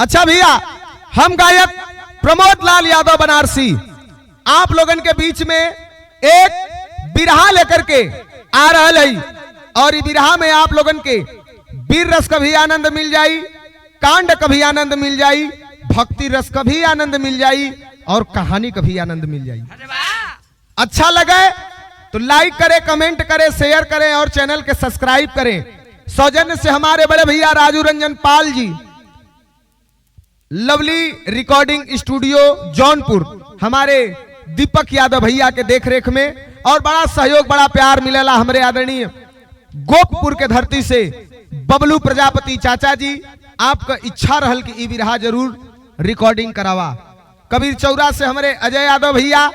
अच्छा भैया, हम गायक प्रमोद लाल यादव बनारसी आप लोगन के बीच में एक बिरहा लेकर के आ रहा है और इस बिरहा में आप लोगन के वीर रस का भी आनंद मिल जाई, कांड का भी आनंद मिल जाई, भक्ति रस का भी आनंद मिल जाई और कहानी का भी आनंद मिल जाई। अच्छा लगे तो लाइक करें, कमेंट करें, शेयर करें और चैनल के सब्सक्राइब करें। सौजन्य से हमारे बड़े भैया Raju Ranjan Pal ji, lovely recording studio Jaunpur, हमारे दीपक यादव भैया के देखरेख में और बड़ा सहयोग, बड़ा प्यार मिलेला हमारे आदरणीय गोपपुर के धरती से बबलू प्रजापति चाचा जी। आपका इच्छा रहल कि ई बिरहा जरूर रिकॉर्डिंग करावा। कबीर चौरा से हमारे अजय यादव भैया,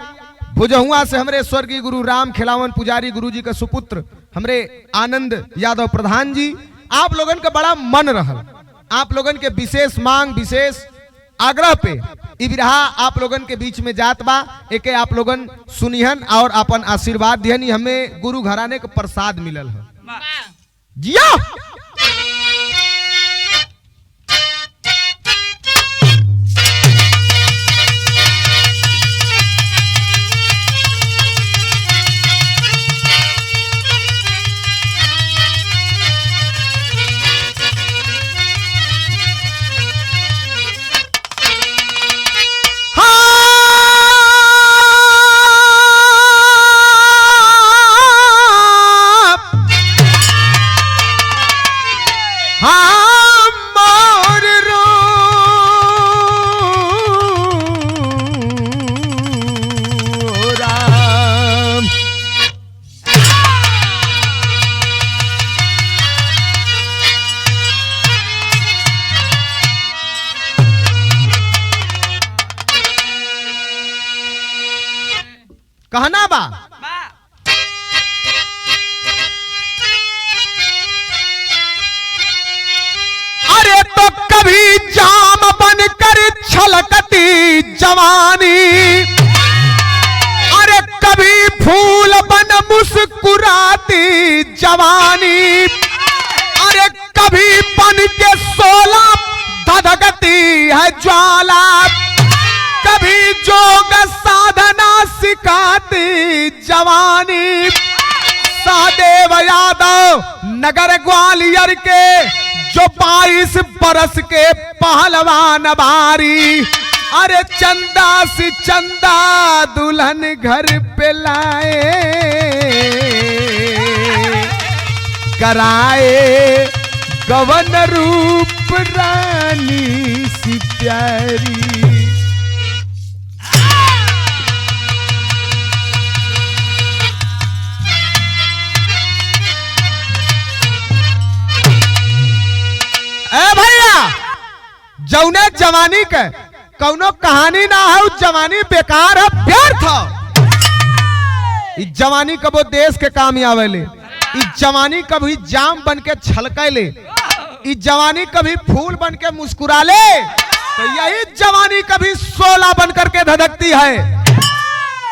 भुजहुआ से हमारे स्वर्गीय गुरु राम खिलावन पुजारी गुरु जी का सुपुत्र हमारे आनंद यादव प्रधान जी। आप लोगन का बड़ा मन रहल, आप लोगन के विशेष मांग, विशेष आग्रह पे ई बिरहा आप लोगन के बीच में जात बा। एके आप लोगन सुनिहन और अपन आशीर्वाद दिहन। हमें गुरु घराने का प्रसाद मिलल है। जिया कहना बा। अरे तो कभी जाम बनकर छलकती जवानी, अरे कभी फूल बन मुस्कुराती जवानी, अरे कभी बन के सोला धधकती है ज्वाला, कभी जोग साधना सिखाती जवानी। सहदेव यादव नगर ग्वालियर के जो 22 बरस के पहलवान बारी, अरे चंदा सी चंदा दुल्हन घर पे लाए, कराए गवन रूप रानी सी प्यारी। भैया, जौने जवानी के कौनो कहानी ना है, उस जवानी बेकार है, व्यर्थ है। इस जवानी कबो देश के काम आवेले, इस जवानी कभी जाम बन के छलकेले, इस जवानी कभी फूल बन के मुस्कुराले, तो यही जवानी कभी सोला बन करके धधकती है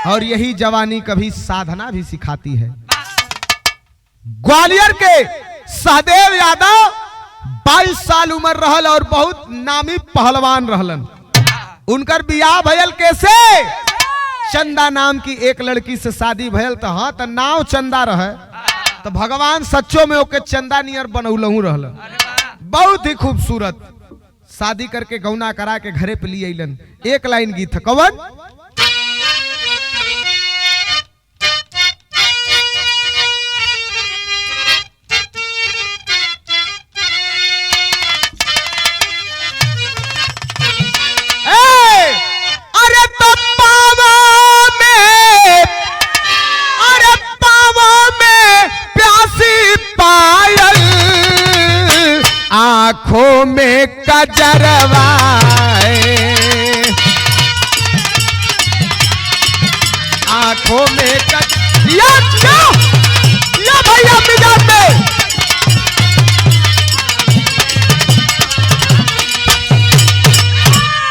और यही जवानी कभी साधना भी सिखाती है। ग्वालियर के सहदेव यादव 22 साल उम्र रहल और बहुत नामी पहलवान रहलन। उनकर बियाह भयल कैसे? चंदा नाम की एक लड़की से शादी भयल। तो हाँ, तो नाव चंदा रहे तो भगवान सच्चो में ओके चंदा नियर बनौलहू रहलन। बहुत ही खूबसूरत शादी करके गौना करा के घरे पे लिए अलन। एक लाइन गीत है, कवन? आंखों में कजरवा, आंखों में या भैया मिजाज में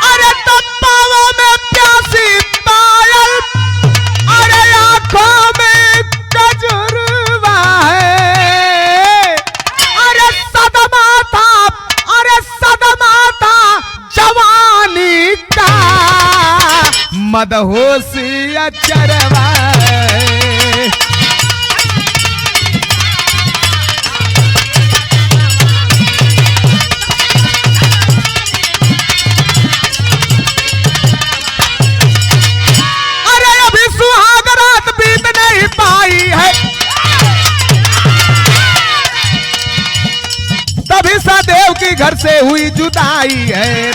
अरे तो पावा में प्यासी पायल, अरे आंखों में कजरवा है, अरे सदमा था मदहोशी अचरवा अरे अभी सुहाग रात बीत नहीं पाई है, तभी सदेव की घर से हुई जुदाई है।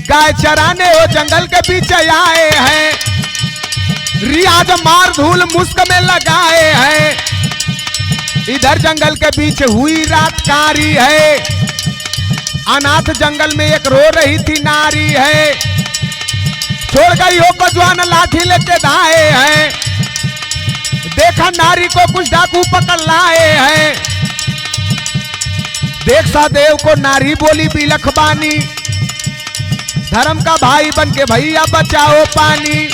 गाय चराने वो जंगल के पीछे आए हैं, रियाज मार धूल मुस्क में लगाए हैं। इधर जंगल के बीच हुई रात कारी है, अनाथ जंगल में एक रो रही थी नारी है। छोड़ गई हो बजवान लाठी लेके दाए हैं, देखा नारी को कुछ डाकू पकड़ लाए हैं। देख सदेव को नारी बोली बिलखबानी, धर्म का भाई बन के भैया बचाओ पानी।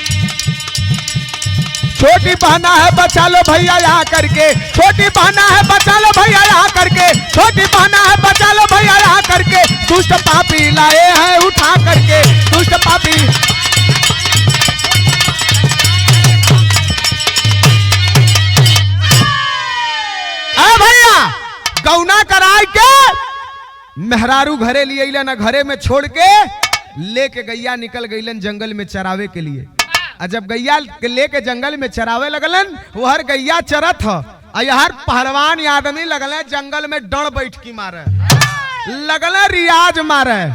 छोटी बहना है बचा लो भैया यहाँ करके, छोटी बहना है बचा लो भैया यहाँ करके, छोटी बहना है बचा लो भैया यहाँ करके। दुष्ट पापी लाए हैं उठा करके, दुष्ट पापी। अरे भैया गौना कराए के मेहरारू घरे लिए ना, घरे में छोड़ के लेके गैया निकल गईलन जंगल में चरावे के लिए। और जब गैया लेके जंगल में चरावे लगलन, वो हर गैया चरत ह, हर पहलवान आदमी लगल जंगल में डर बैठ की मारे, लगल रियाज मारे।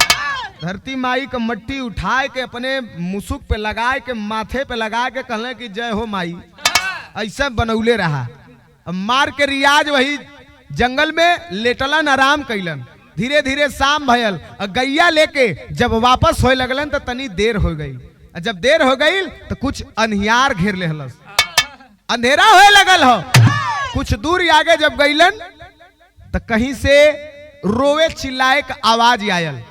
धरती माई का मट्टी उठाए के अपने मुसुक पे लगाए के माथे पे लगा के कहले कि जय हो माई, ऐसा बनौले रहा। अब मार के रियाज वही जंगल में लेटलन, आराम कैलन। धीरे धीरे शाम भयल, गैया लेके जब वापस होए लगलन तो तनी देर हो गई। जब देर हो गई तो कुछ अंधियार घेर लेहलस, अंधेरा होए लगल हो। कुछ दूर आगे जब गईलन तो कहीं से रोवे चिल्लाए का आवाज आयल।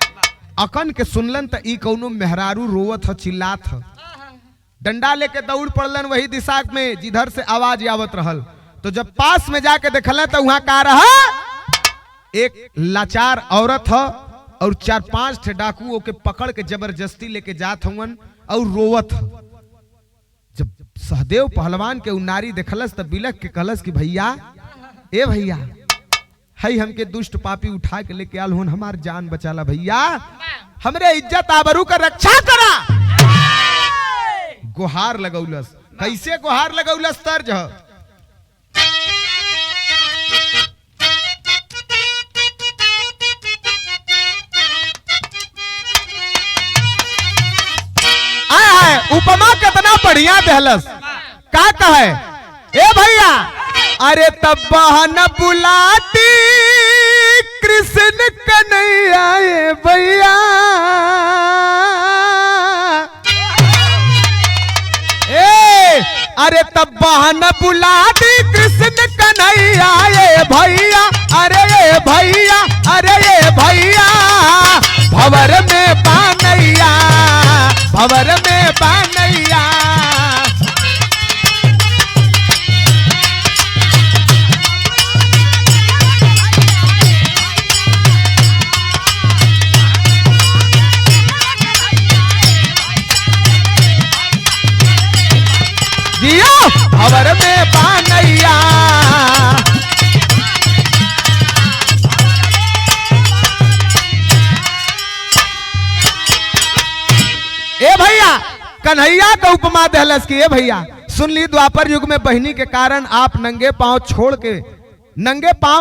अकन के सुनलन तो ई कौनो मेहरारू रोवत ह, चिल्लात ह। डंडा लेके दौड़ पड़लन वही दिशा में जिधर से आवाज आवत रहल। तो जब पास में जाके देखल तो वहां का रहा, एक लाचार औरत है और 4-5 ठे डाकू ओके पकड़ के जबरदस्ती लेके जात हवन और रोवत है। जब सहदेव पहलवान के नारी देखलस तो बिलख के कहलस कि भैया, ए भैया, हई हमके दुष्ट पापी उठा के लेके आल होन, हमार जान बचाला भैया, हमरे इज्जत आबरू का रक्षा करा। गुहार लगौलस। कैसे गुहार लगौलस? तर्ज है, उपमा कितना बढ़िया दहलस। का कहे, ए भैया, अरे तब बहन बुलाती कृष्ण कन्हैया भैया, ए अरे तब बहन बुलाती कृष्ण कन्हैया भैया, अरे ये भैया, अरे ये भैया, भवर में बानैया, भवर में बानैया। जिया भवर में बानैया। ए भैया, कन्हैया का उपमा दहलस की, ए भैया सुन ली, द्वापर युग में बहनी के कारण आप नंगे पांव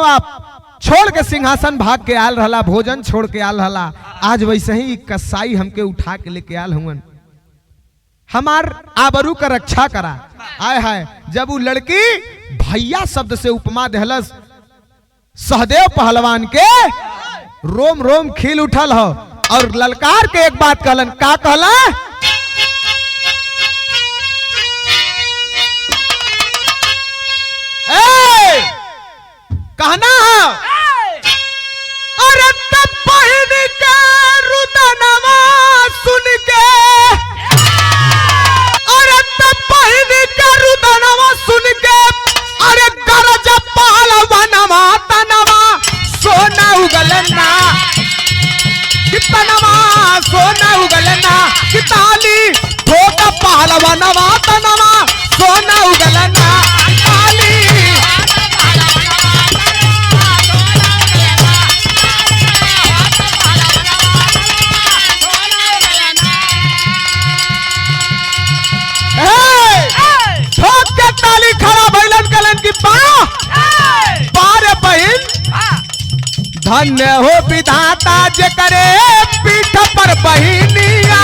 आप छोड़ के सिंहासन भाग के आल रहला, भोजन छोड़ के आल रहला। आज वैसे ही कसाई हमके उठा के लेके आल हुवन, हमार आबरू का रक्षा करा। आय हाय, जब वो लड़की भैया शब्द से उपमा दहलस, सहदेव पहलवान के रोम रोम खिल उठल हो और ललकार के एक बात कहलन। का कहला? कहना अरे तब बहन के रुदनवा सुन के, अरे तब बहन के रुदनवा सुन के, अरे गरज पहलवानवा तनवा सोना उगलना, कितनवा सोना उगलना, किता धन्य हो विधाता जे करे पीठ पर बहिनिया।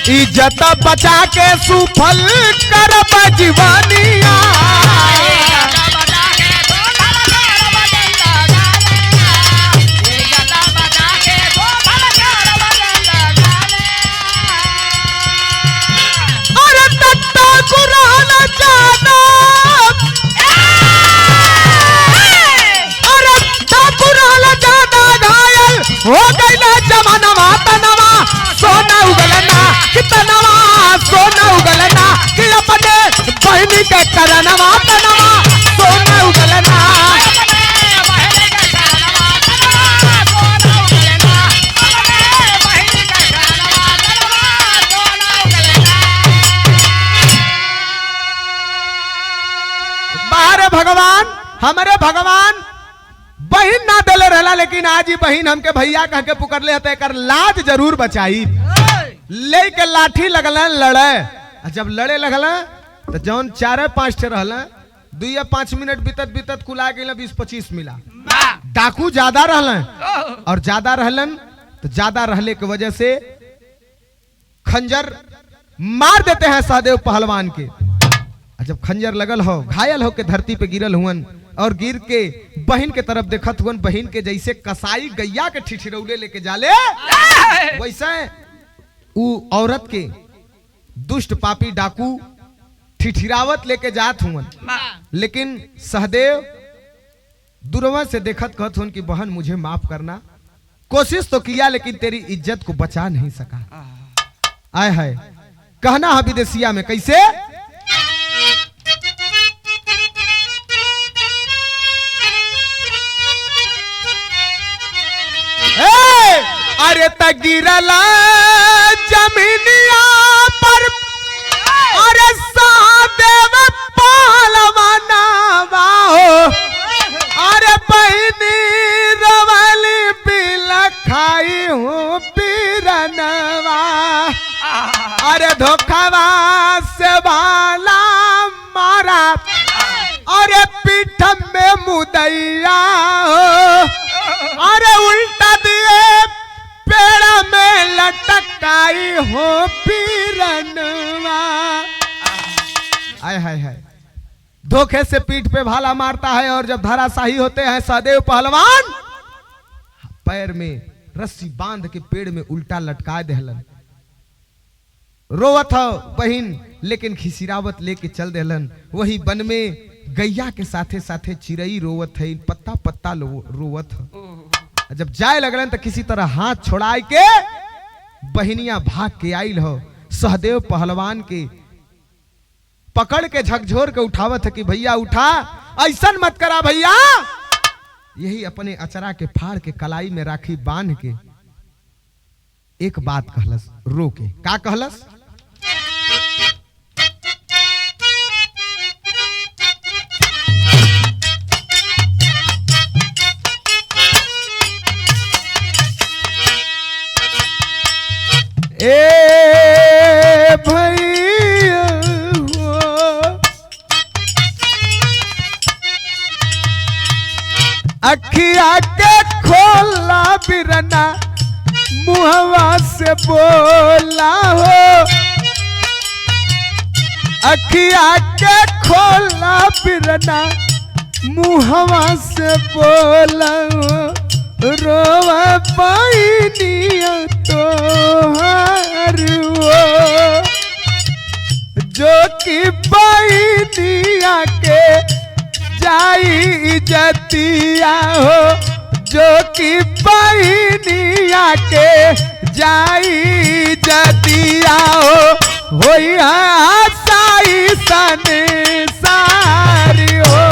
इज्जत बचा के सुफल करब जीवनिया। अरे तत्ता कुरान जाना, अरे कुरान जाना घायल हो गई ना जमानवा तनवा सोना उगलना कितनवा सोना उगलना कि अपने बहनी के करनवा तनवा सोना उगलना। बाहर भगवान हमारे भगवान बहन ना दिले रहला, लेकिन आज ही बहन हमके भैया कह के पुकर ले हते कर लाज जरूर बचाई। लेके लाठी लगल लड़े, जब लड़े लगल तो जौन 4-5 ठे रहल 2-5 मिनट बीतत बीतत कुला गई 20-25 मिला। डाकू ज्यादा रहलन और ज्यादा रहलन तो ज्यादा रहले की वजह से खंजर मार देते हैं सहदेव पहलवान के। जब खंजर लगल हो घायल हो के धरती पे गिरल हुवन और गिर के बहन के तरफ देखत हुवन, बहन के जैसे कसाई गैया के ठिठिरौले लेके जाले वैसे उ औरत के दुष्ट पापी डाकू ठिठिरावत लेके जात हुवन। लेकिन सहदेव दूरवा से देखत कहत हुवन कि बहन मुझे माफ करना, कोशिश तो किया लेकिन तेरी इज्जत को बचा नहीं सका। आय है कहना है विदेशिया में कैसे, अरे तगिरला जमीनिया पर अरे सहदेव पहलवानवा हो, अरे बहनी रवली बिलखाई हूँ पीरनवा। अरे धोखावा से वाला मारा अरे पीठ में मुदैया हो, अरे उल्टा दिए पेड़ में लटकाई हो पीरनवा। आय हाय हाय धोखे से पीठ पे भाला मारता है और जब धराशाही होते हैं सहदेव पहलवान पैर में रस्सी बांध के पेड़ में उल्टा लटका देहलन। रोवत हो बहिन लेकिन खिसिरावत लेके चल देहलन। वही वन में गैया के साथे साथे चिड़ई रोवत है, पत्ता पत्ता रोवत है। जब जाए लगलन तो किसी तरह हाथ छोड़ाई के बहनिया भाग के आइल हो, सहदेव पहलवान के पकड़ के झकझोर के उठावत है कि भैया उठा, ऐसा मत करा भैया। यही अपने अचरा के फाड़ के कलाई में राखी बांध के एक बात कहलस रो के। का कहलस, ए भैया अखिया के खोला बिरना मुहवा से बोला हो, अखिया के खोला बिरना मुहवा से बोला हो, रोवा पाइनिया तो हर वो जो कि पाइनिया के जाई जतिया हो, जो कि पाइनिया के जाई जतिया हो साई सन सारी हो।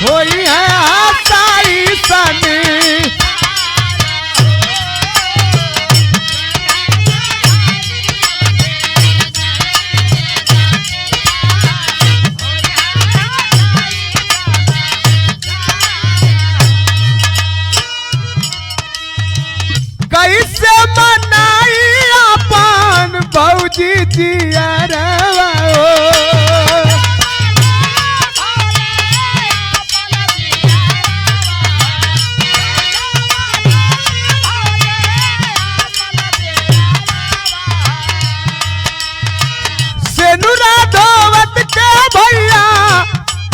होई है आसाई सन कैसे मनाई अपन भौजी जियरवा सेनुरा धोवत के भैया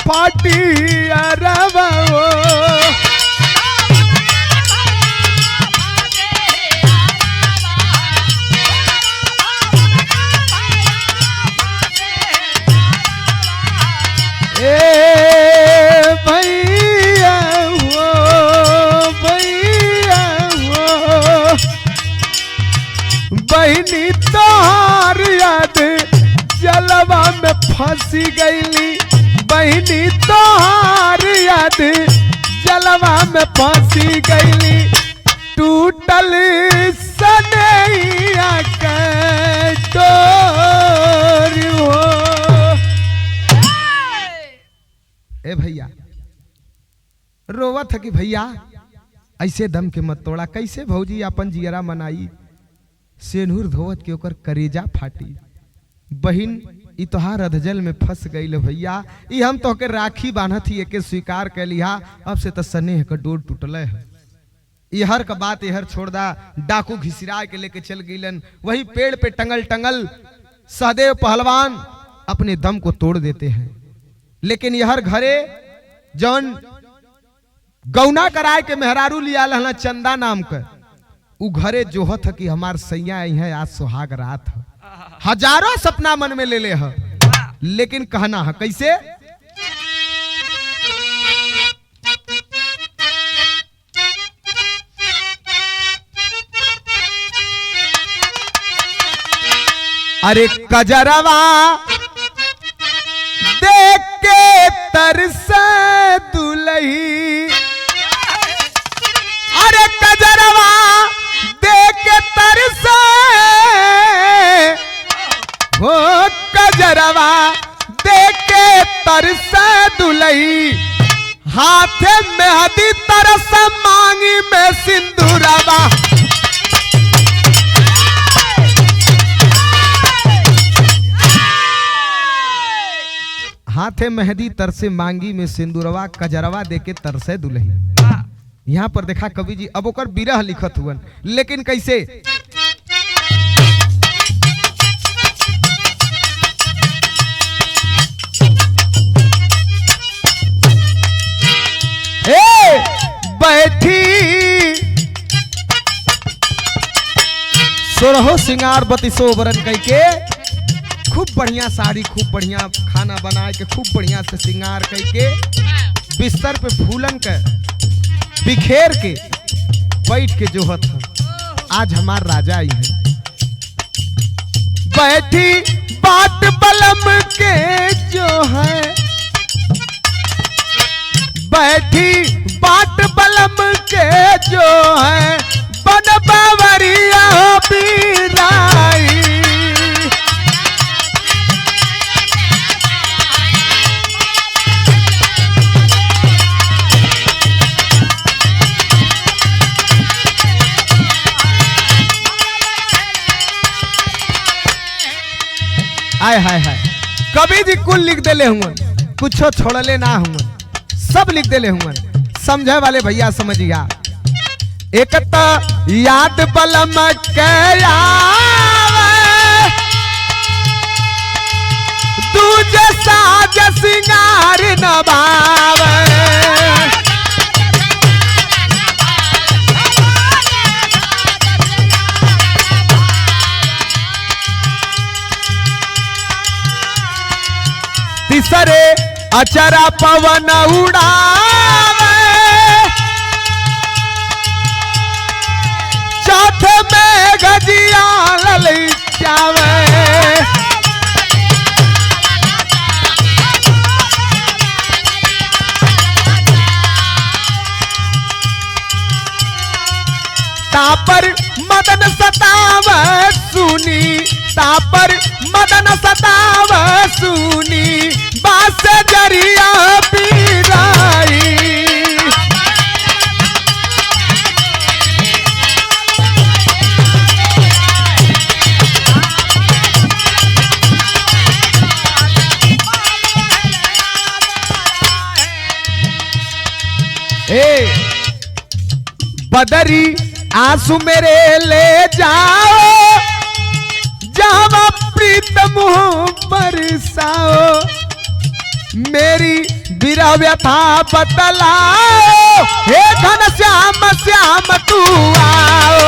पाटिया रवा बहनी तोहार याद जलवा में फंसी गईली बहनी तोहार याद जलवा में फंसी गईली टूटल सनैया के डोर हो। ए भैया रोवत है कि भैया ऐसे दम के मत तोड़ा कैसे भौजी अपन जियरा मनाई सेनुर धोवत के ओकर करेजा फाटी बहिन इ तोहार अधजल में फंस गई भैया इ हम तो के राखी बांधत ही एके स्वीकार कर लिहा अब से तो स्नेह का डोर टूटल है इहर का बात इहर छोड़ दा डाकू घिसिरा के लेके चल गईलन वही पेड़ पे टंगल टंगल सहदेव पहलवान अपने दम को तोड़ देते हैं लेकिन यहर घरे जौन गौना कराए के मेहरारू लिया लहना चंदा नाम का उ घरे जोहत है कि हमार सैया आई है आज सुहाग रात है हजारों सपना मन में ले है लेकिन कहना है कैसे अरे कजरवा देख के तरस दुलही अरे कजरवा देख के तरस हो कजरवा देख के तरस दुलही हाथ में हदी तरस मांगी में सिंदूरवा हाथे मेहंदी तरसे मांगी में सिंदूरवा कजरवा देके तरसे दुल्ही। यहाँ पर देखा कवि जी अब ओकर बिरह लिखत हुआ लेकिन कैसे बैठी सोरहो सिंगार बतीसो बरन कह के खूब बढ़िया साड़ी खूब बढ़िया खाना बनाए के खूब बढ़िया से सिंगार करके बिस्तर पे फूलन के बिखेर के बैठ के जो है आज हमार राजा आई है बैठी बात बलम के जो है बैठी बात बलम के जो है बन बावरिया पीराई हाय हाय हाय कभी जी कुल लिख देले हुआ कुछो छोड़ले ना हुआ सब लिख देले हुआ समझे वाले भैया समझिया एक तो याद बलम के आवे दूजे साज सिंगार नभावे तीसरे अचरा पवन उड़ावे चौथे में गजिया ललचावे तापर मदन सताव सुनी तापर मदन सताव सुनी बास जरिया पीराई बदरी आंसू मेरे ले जाओ, जहां प्रीत मुँह बरसाओ, मेरी विरह व्यथा बतलाओ, हे घन श्याम श्याम तू आओ।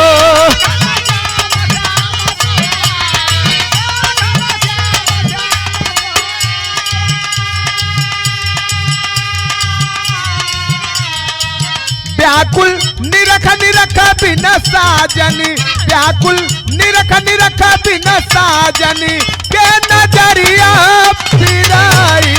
व्याकुल निरख निरख बिन साजन, व्याकुल निरख निरख बिन साजन, के नजरिया फिराई।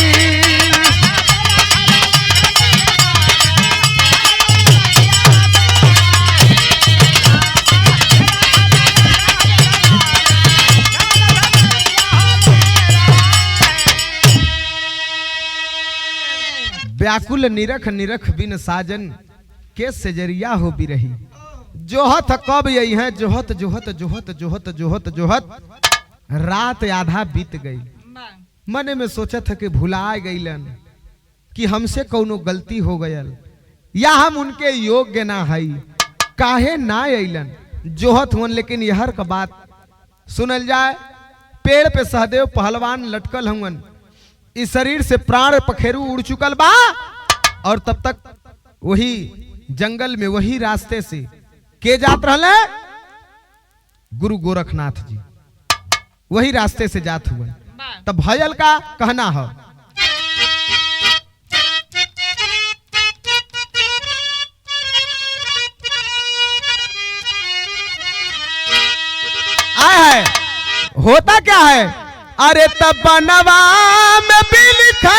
व्याकुल निरख निरख बिन साजन, के सजरिया हो भी रही। जोहत कब यही है, जोहत जोहत जोहत जोहत जोहत जोहत रात आधा बीत गई। मन में सोचा था कि भुला गईलन कि हमसे कौनो गलती हो गयल, या हम उनके योग्य ना हई, काहे ना अइलन। जोहत हुन लेकिन यहर का बात सुनल जाए। पेड़ पे सहदेव पहलवान लटकल हुन, इस शरीर से प्राण पखेरु उड़ चुकल बा, और तब तक वही जंगल में वही रास्ते से के जात रहले, गुरु गोरखनाथ जी वही रास्ते से जात हुए। तब भयल का कहना है, आया है होता क्या है। अरे तब बनवा में भी लिखा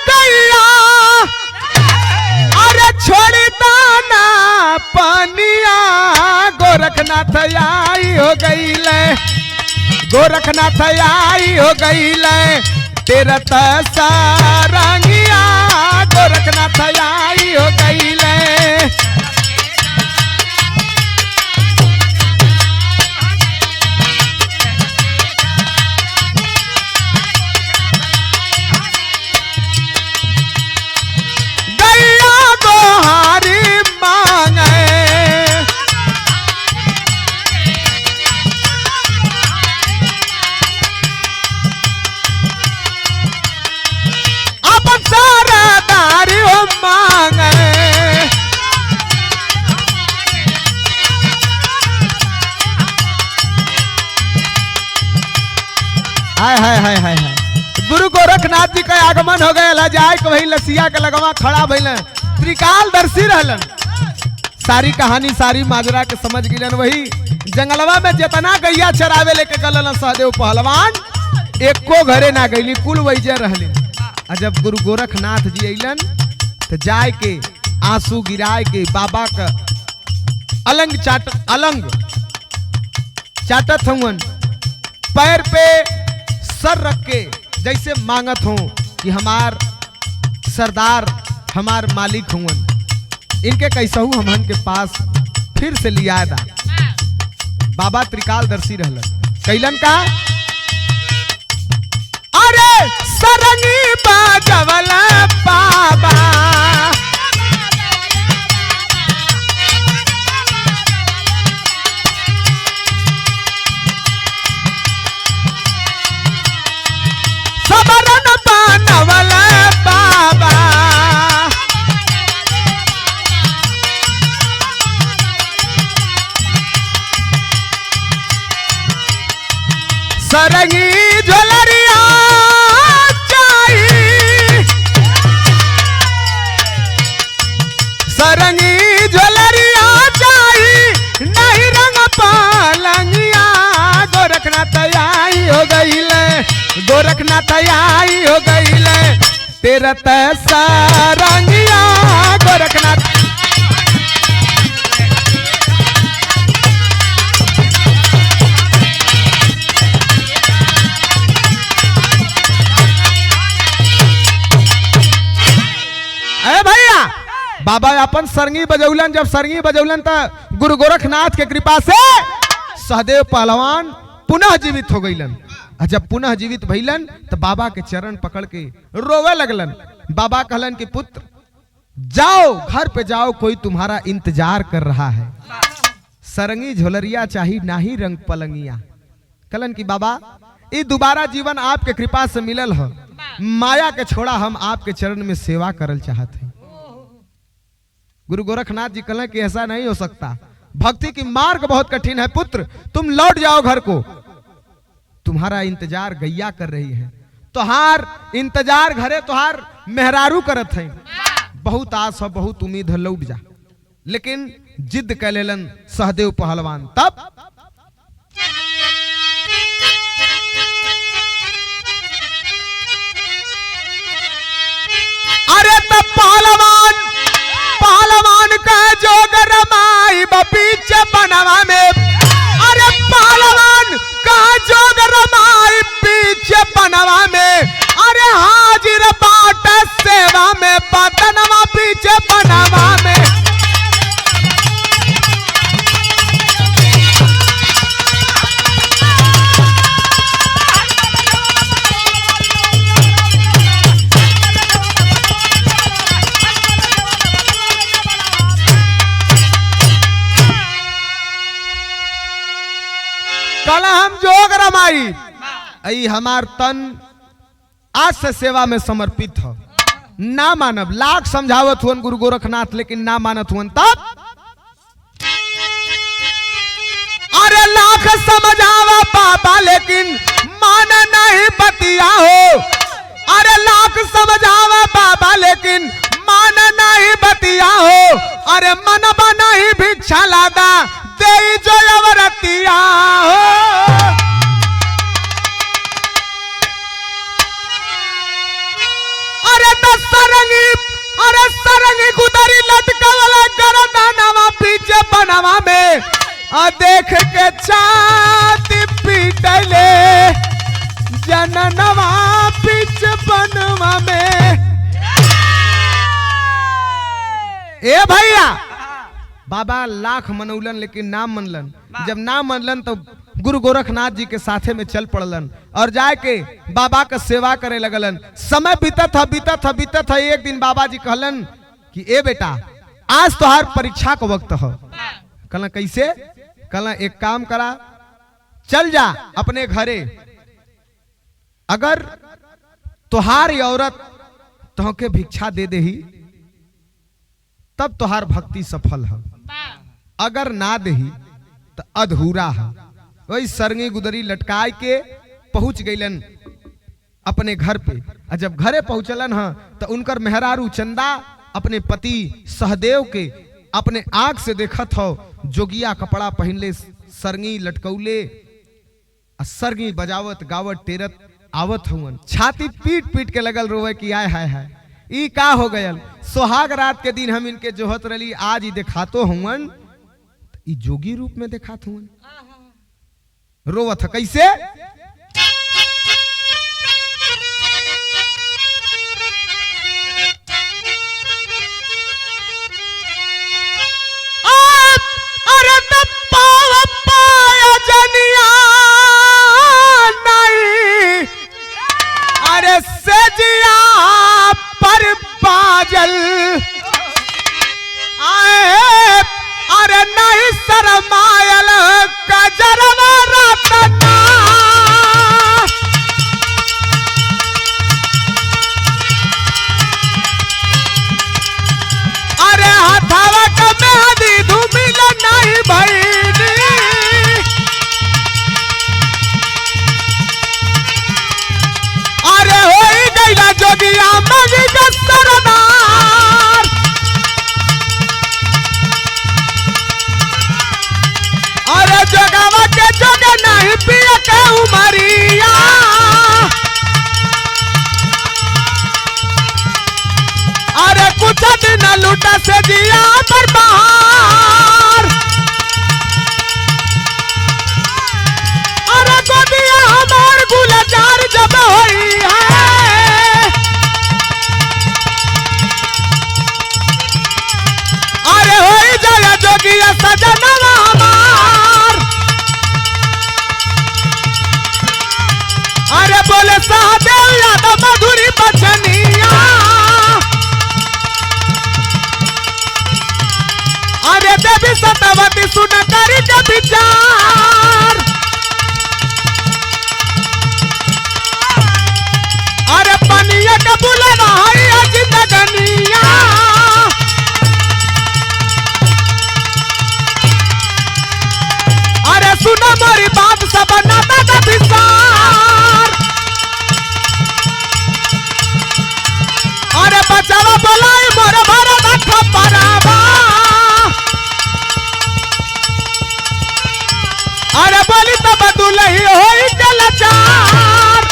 गया, अरे छोड़ी दाना पनिया, गोरखनाथ आई हो गई ले, गोरखनाथ आई हो गई ले, तेरा सारंगिया, गोरखनाथ आई हो गई ले। हाय गुरु गोरखनाथ जी का आगमन हो गया। जाए के वही लसिया के लगवा खड़ा भइल, त्रिकालदर्शी रहलन। सारी कहानी सारी माजरा के समझ गिलन। वही जंगलवा में जितना गैया चरावे लेके गलन सहदेव पहलवान, एको घरे ना गईली, कुल वैजे रहले। जब गुरु गोरखनाथ जी अइलन तो जाए के आंसू गिराए के बाबा का अलंग चाटत हुन, पैर पे सर रख के जैसे मांगत हो कि हमार सरदार हमार मालिक हुन, इनके कैसहू हमन के पास फिर से लिया दा। बाबा त्रिकालदर्शी रहलन, कैलन का अरे सरंगी बाजवला बाबा, सबरन पानवला बाबा, सरंगी ज्वेलरिया चाहिए, सरंगी ज्वेलरिया चाहिए, नहीं रंग पालंगिया, गोरखनाथ आई हो गई ले, गोरखनाथ आई हो गई ले, तेरा सरंगिया गोरखनाथ। बाबा अपन सरंगी बजौलन, जब सरंगी बजौलन तो गुरु गोरखनाथ के कृपा से सहदेव पहलवान पुनः जीवित हो गईलन। जब पुनः जीवित भइलन तो बाबा के चरण पकड़ के रोवे लगलन। बाबा कहलन कि पुत्र जाओ घर पे जाओ, कोई तुम्हारा इंतजार कर रहा है। सरंगी झोलरिया चाही नाही रंग पलंगिया। कलन की बाबा ये दोबारा जीवन आपके कृपा से मिलल है, माया के छोड़ा हम आपके चरण में सेवा करल चाहते हैं। गुरु गोरखनाथ जी कहले कि ऐसा नहीं हो सकता, भक्ति की मार्ग बहुत कठिन है पुत्र, तुम लौट जाओ घर को, तुम्हारा इंतजार गैया कर रही है। तुहार इंतजार घरे तुहार मेहरारू करत है, बहुत आस है बहुत उम्मीद है, लौट जा। लेकिन जिद कर लेलन सहदेव पहलवान। तब अरे तब पहलवान का जोग रमाई पीछे बनवा में, अरे पहलवान का जोग रमाई पीछे बनवा में, अरे हाजिर बाट सेवा में बदनवा पीछे बनवा में। कल हम जोग रमाई, आई हमार तन आज से सेवा में समर्पित हो। ना मानव लाख समझावत हुन गुरु गोरखनाथ, लेकिन ना मानत हुन। तब अरे लाख समझावा बाबा लेकिन मान नहीं बतिया हो, अरे लाख समझावा बाबा लेकिन मान नहीं बतिया हो, अरे मन बना ही भिक्षा लादा दे जो अवरतिया हो। अरे सरंगी गुदरी लटकावला गरदानवा पीछे बनवा में, आ देख के छाती पीटले जननवा पीछे बनवा में। ए भैया बाबा लाख मनौलन लेकिन ना मनलन। जब ना मनलन तो गुरु गोरखनाथ जी के साथे में चल पड़लन और जाके बाबा का सेवा करे लगलन। समय बीतत है। एक दिन बाबा जी कहलन कि ए बेटा आज तोहार परीक्षा का वक्त हो। कहला कैसे? कहला एक काम करा, चल जा अपने घरे, अगर तोहार औरत तोहके भिक्षा दे देही तब तोहार भक्ति सफल है, अगर ना देही तो अधूरा है। वही सरंगी गुदरी लटकाए के पहुंच गईलन अपने घर पे। और जब घरे पहुंचलन है तो उनकर मेहरारू चंदा अपने पति सहदेव के अपने आंख से देखत हो, जोगिया कपड़ा पहनले, सरंगी लटकौले, सरंगी बजावत गावत टेरत आवत हुन। छाती पीट पीट के लगल रोवे कि आय हाय हाय ई का हो गयल। सोहाग रात के दिन हम इनके जोहत रली, आज ही दिखातो हुन, ई जोगी रूप में दिखात हुन। रोवत कैसे? अरे तब पाया जनिया नहीं, अरे सजिया पर बाजल आए, अरे नहीं शरमायल कजरवा रतना। अरे हथवा का मेहदी धूमिल नहीं भईनी, अरे होई गईला जोगिया मगी का सरदार। अरे जोगवा के जोगे नहीं पिया के उमरिया, अरे कुछ दिन लूटा से जिया पर बाहर। अरे गोदिया हमार गुलजार जब होई है, अरे होई जाया जोगिया सजनवा हमार। अरे बोले सहदेव यादव मधुरी बचनिया, देवी सतवती सुन करी के विचार। अरे पनिया का बुलवा है जिंदगनिया। अरे सुना मोरी बात सब नाता का विचार। अरे बचावा बोलाई मोर भरत खपरावा। अरे बोली तो बदुलही होई के लाचार।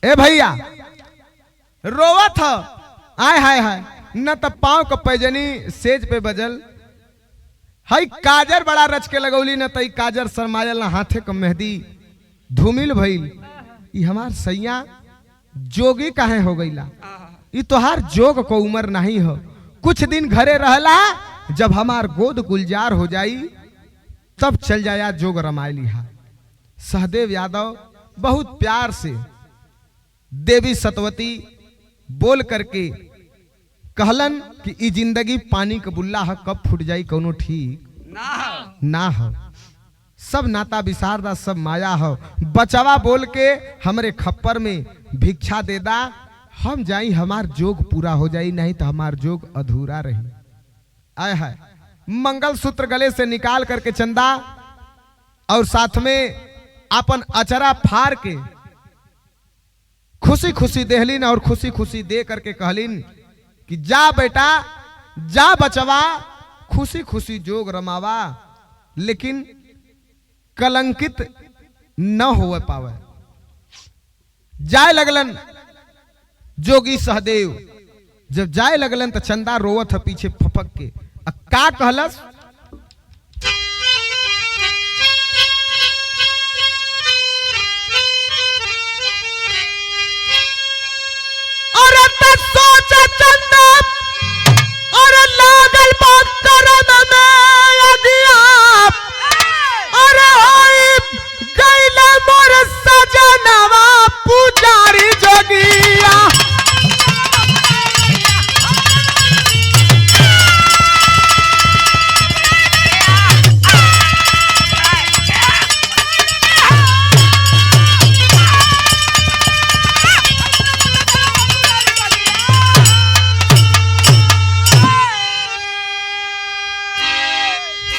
ए भैया रोवत ह आय हाय हाय न त पांव क पैजनी सेज पे बजल। हई काजर बड़ा रच के लगौली न तई काजर शरमायल न हाथे क मेहंदी धूमिल भइल। ई हमार सैया जोगी काहे हो गईला। ई तोहार जोग को उम्र नहीं हो। कुछ दिन घरे रहला जब हमार गोद गुलजार हो जाई तब चल जाया जोग रमाय लिहा। सहदेव यादव बहुत प्यार से देवी सतवती बोल करके कहलन कि ई जिंदगी पानी का बुल्ला है, कब फूट जाई कोनो ठीक ना हो। सब नाता विसारदा सब माया हो। बचवा बोल के हमरे खप्पर में भिक्षा दे दा, हम जाई हमार जोग पूरा हो जाई, नहीं तो हमार जोग अधूरा रही। आय है मंगल सूत्र गले से निकाल करके चंदा और साथ में अपन अचरा फाड़ के खुशी खुशी देहलीन और खुशी खुशी दे करके कहलीन कि जा बेटा जा बचवा खुशी खुशी जोग रमावा, लेकिन कलंकित न हो पावे। जाए लगलन जोगी सहदेव, जब जाए लगलन तो चंदा रोवत है पीछे फपक के। का कहलस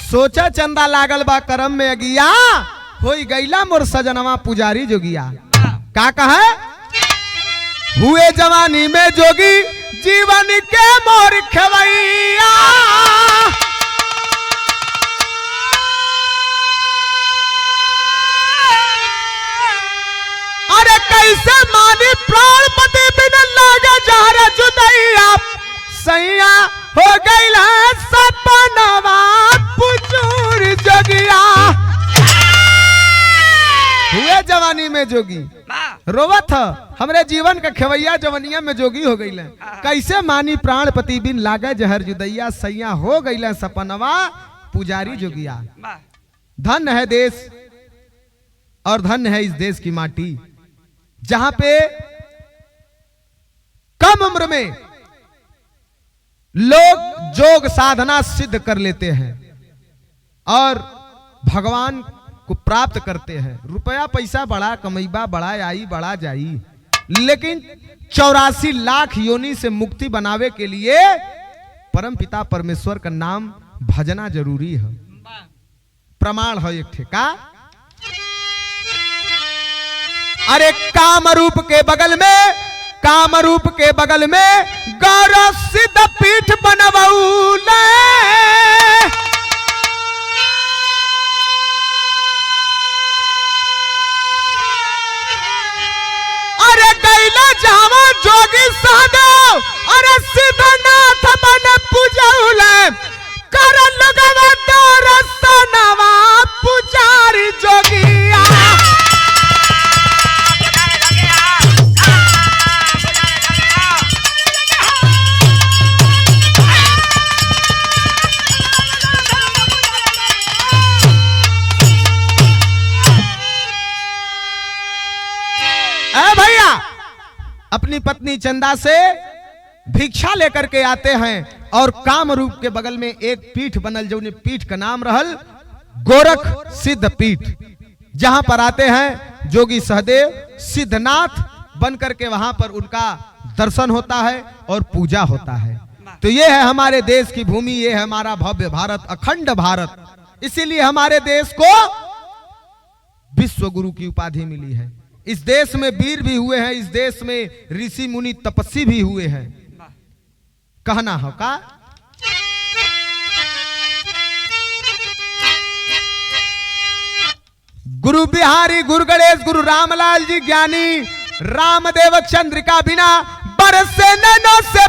सोचा चंदा लागल बा करम में अगिया, होई गईला मोर सजनवा पुजारी जोगिया। का कहे हुए जवानी में जोगी जीवन के मोर खवैया। अरे कैसे मानी प्राण पति बिन लागे जहर जुदैया। सैया हो गईला सपनवा पुजूर जोगिया। हुए जवानी में जोगी रोवत हमरे जीवन का खेवैया जवनिया में जोगी हो गई। कैसे मानी प्राणपति बिन लागे जहर जुदैया। सैया हो गई सपनवा पुजारी जोगिया। धन है देश और धन है इस देश की माटी, जहां पे कम उम्र में लोग जोग साधना सिद्ध कर लेते हैं और भगवान को प्राप्त करते हैं। रुपया पैसा बड़ा कमैबा, बड़ा आई बड़ा जाई, लेकिन 84 लाख योनि से मुक्ति बनावे के लिए परम पिता परमेश्वर का नाम भजना जरूरी है। प्रमाण है एक ठे का। अरे कामरूप के बगल में, कामरूप के बगल में गौरव सिद्ध पीठ बनवौले। अरे गैला जावा जोगी सहदेव, अरे सिद्धनाथ बन पूजौले। कर लगवा दरसनवा पुजारी जोगिया। अपनी पत्नी चंदा से भिक्षा लेकर के आते हैं और कामरूप के बगल में एक पीठ बनल, जो पीठ का नाम रहल गोरख सिद्ध पीठ, जहां पर आते हैं जोगी सहदेव सिद्धनाथ बन करके वहां पर उनका दर्शन होता है और पूजा होता है। तो ये है हमारे देश की भूमि, ये है हमारा भव्य भारत, अखंड भारत। इसीलिए हमारे देश को विश्व गुरु की उपाधि मिली है। इस देश में वीर भी हुए हैं, इस देश में ऋषि मुनि तपस्वी भी हुए हैं। कहना हो का गुरु बिहारी, गुरु गणेश, गुरु रामलाल जी ज्ञानी, रामदेव चंद्रिका बिना बरसे नैनों से